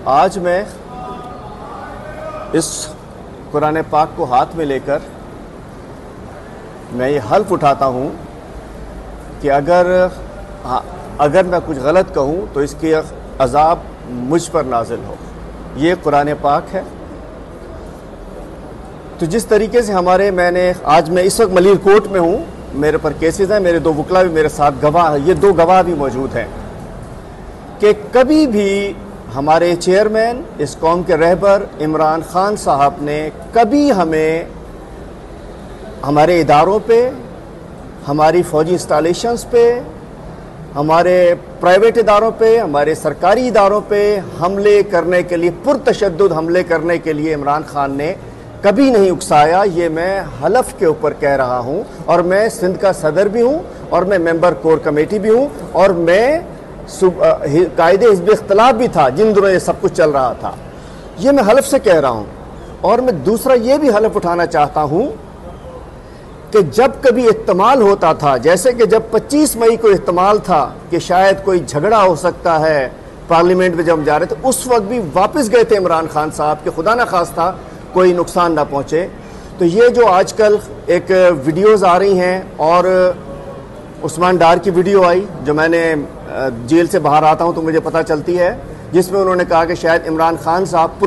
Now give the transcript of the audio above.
आज मैं इस कुरान पाक को हाथ में लेकर मैं ये हल्फ उठाता हूँ कि अगर मैं कुछ गलत कहूँ तो इसकी अज़ाब मुझ पर नाजिल हो। ये कुरान पाक है। तो जिस तरीके से मैं इस वक्त मलीर कोर्ट में हूँ, मेरे पर केसेस हैं, मेरे 2 वकला भी मेरे साथ गवाह हैं, ये 2 गवाह भी मौजूद हैं कि कभी भी हमारे चेयरमैन, इस कौम के रहबर इमरान खान साहब ने कभी हमें हमारे इदारों पे, हमारी फ़ौजी इंस्टॉलेशंस पे, हमारे प्राइवेट इदारों पे, हमारे सरकारी इदारों पे हमले करने के लिए, पुरतशद्दुद हमले करने के लिए इमरान खान ने कभी नहीं उकसाया। ये मैं हलफ के ऊपर कह रहा हूँ, और मैं सिंध का सदर भी हूँ, और मैं मेंबर कोर कमेटी भी हूँ, और मैं कायदे हिज़्ब इख्तिलाफ भी था जिन दिनों ये सब कुछ चल रहा था। ये मैं हलफ से कह रहा हूँ। और मैं दूसरा ये भी हलफ उठाना चाहता हूँ कि जब कभी इह्तिमाल होता था, जैसे कि जब 25 मई को इह्तिमाल था कि शायद कोई झगड़ा हो सकता है पार्लियामेंट में जब हम जा रहे थे, उस वक्त भी वापस गए थे इमरान खान साहब के खुदा न खास्ता कोई नुकसान ना पहुँचे। तो ये जो आजकल एक वीडियोस आ रही हैं, और उस्मान डार की वीडियो आई जो मैंने जेल से बाहर आता हूँ तो मुझे पता चलती है, जिसमें उन्होंने कहा कि शायद इमरान खान साहब